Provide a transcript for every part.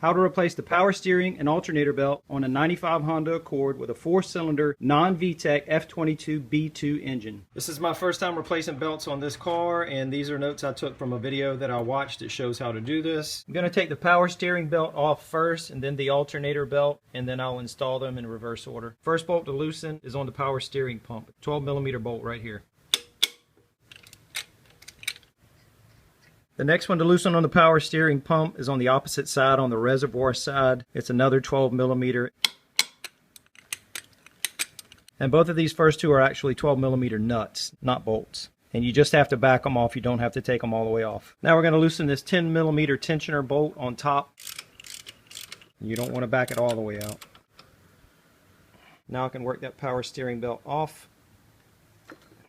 How to replace the power steering and alternator belt on a 95 Honda Accord with a 4-cylinder non-VTEC F22B2 engine. This is my first time replacing belts on this car, and these are notes I took from a video that I watched that shows how to do this. I'm going to take the power steering belt off first and then the alternator belt, and then I'll install them in reverse order. First bolt to loosen is on the power steering pump, 12mm bolt right here. The next one to loosen on the power steering pump is on the opposite side, on the reservoir side. It's another 12mm. And both of these first two are actually 12mm nuts, not bolts. And you just have to back them off. You don't have to take them all the way off. Now we're going to loosen this 10mm tensioner bolt on top. You don't want to back it all the way out. Now I can work that power steering belt off.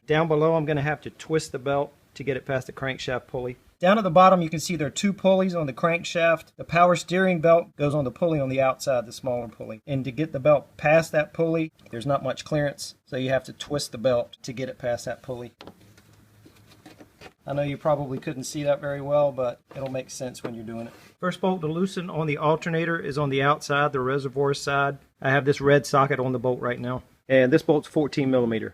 Down below I'm going to have to twist the belt to get it past the crankshaft pulley. Down at the bottom you can see there are two pulleys on the crankshaft. The power steering belt goes on the pulley on the outside, the smaller pulley. And to get the belt past that pulley, there's not much clearance, so you have to twist the belt to get it past that pulley. I know you probably couldn't see that very well, but it'll make sense when you're doing it. First bolt to loosen on the alternator is on the outside, the reservoir side. I have this red socket on the bolt right now. And this bolt's 14mm.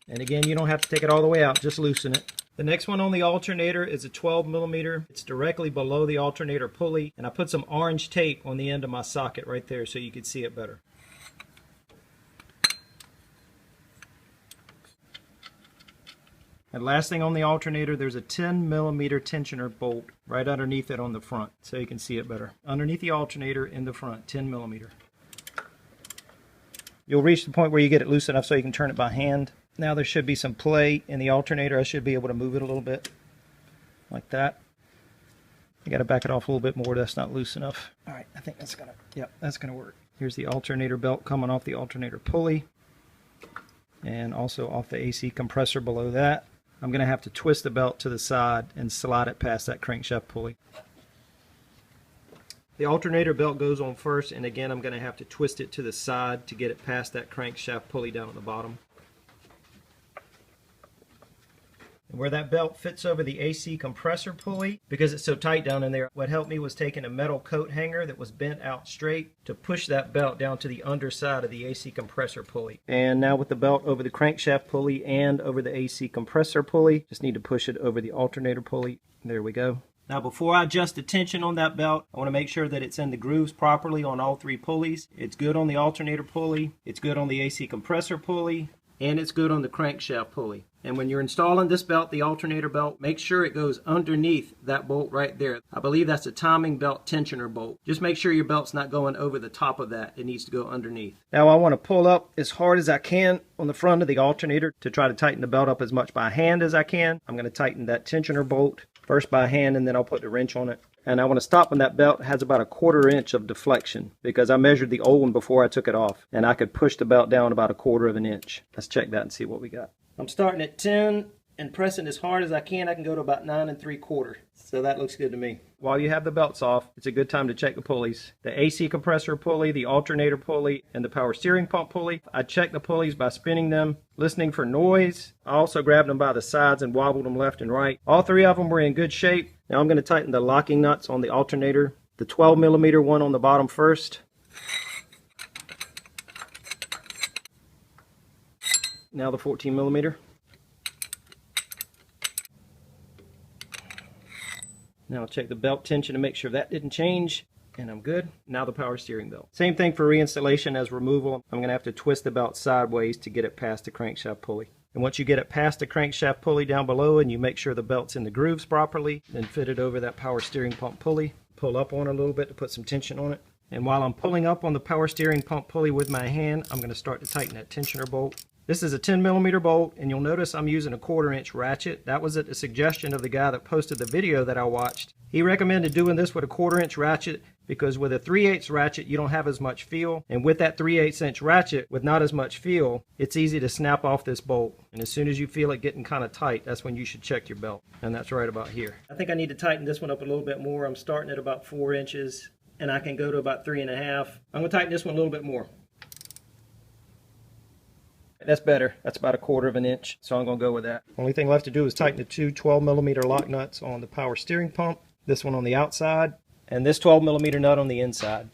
And again, you don't have to take it all the way out, just loosen it. The next one on the alternator is a 12mm. It's directly below the alternator pulley, and I put some orange tape on the end of my socket right there so you can see it better. And last thing on the alternator, there's a 10mm tensioner bolt right underneath it on the front so you can see it better. Underneath the alternator in the front, 10mm. You'll reach the point where you get it loose enough so you can turn it by hand. Now there should be some play in the alternator. I should be able to move it a little bit like that. I got to back it off a little bit more. That's not loose enough. All right, I think that's gonna, yep, that's gonna work. Here's the alternator belt coming off the alternator pulley, and also off the AC compressor below that. I'm gonna have to twist the belt to the side and slide it past that crankshaft pulley. The alternator belt goes on first, and again I'm gonna have to twist it to the side to get it past that crankshaft pulley down at the bottom. Where that belt fits over the AC compressor pulley, because it's so tight down in there, what helped me was taking a metal coat hanger that was bent out straight to push that belt down to the underside of the AC compressor pulley. And now with the belt over the crankshaft pulley and over the AC compressor pulley, just need to push it over the alternator pulley. There we go. Now before I adjust the tension on that belt, I want to make sure that it's in the grooves properly on all three pulleys. It's good on the alternator pulley, it's good on the AC compressor pulley, and it's good on the crankshaft pulley. And when you're installing this belt, the alternator belt, make sure it goes underneath that bolt right there. I believe that's a timing belt tensioner bolt. Just make sure your belt's not going over the top of that. It needs to go underneath. Now I want to pull up as hard as I can on the front of the alternator to try to tighten the belt up as much by hand as I can. I'm going to tighten that tensioner bolt first by hand, and then I'll put the wrench on it. And I want to stop when that belt has about a 1/4 inch of deflection, because I measured the old one before I took it off, and I could push the belt down about a 1/4 inch. Let's check that and see what we got. I'm starting at 10 and pressing as hard as I can. I can go to about 9 3/4. So that looks good to me. While you have the belts off, it's a good time to check the pulleys. The AC compressor pulley, the alternator pulley, and the power steering pump pulley. I check the pulleys by spinning them, listening for noise. I also grabbed them by the sides and wobbled them left and right. All three of them were in good shape. Now I'm going to tighten the locking nuts on the alternator. The 12mm one on the bottom first. Now the 14mm. Now I'll check the belt tension to make sure that didn't change, and I'm good. Now the power steering belt. Same thing for reinstallation as removal. I'm going to have to twist the belt sideways to get it past the crankshaft pulley. And once you get it past the crankshaft pulley down below and you make sure the belt's in the grooves properly, then fit it over that power steering pump pulley. Pull up on it a little bit to put some tension on it. And while I'm pulling up on the power steering pump pulley with my hand, I'm going to start to tighten that tensioner bolt. This is a 10mm bolt, and you'll notice I'm using a 1/4 inch ratchet. That was at the suggestion of the guy that posted the video that I watched. He recommended doing this with a 1/4 inch ratchet because with a 3/8 ratchet you don't have as much feel, and with that 3/8 inch ratchet with not as much feel, it's easy to snap off this bolt. And as soon as you feel it getting kind of tight, that's when you should check your belt, and that's right about here. I think I need to tighten this one up a little bit more. I'm starting at about 4 inches, and I can go to about 3.5. I'm going to tighten this one a little bit more. That's better. That's about a 1/4 inch, so I'm going to go with that. Only thing left to do is tighten the two 12mm lock nuts on the power steering pump. This one on the outside and this 12mm nut on the inside.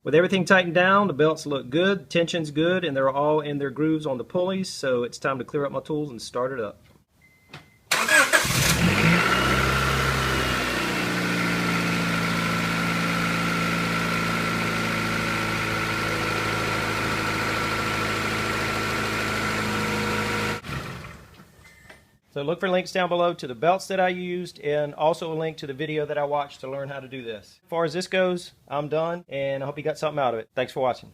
With everything tightened down, the belts look good, tension's good, and they're all in their grooves on the pulleys, so it's time to clear up my tools and start it up. So look for links down below to the belts that I used, and also a link to the video that I watched to learn how to do this. As far as this goes, I'm done, and I hope you got something out of it. Thanks for watching.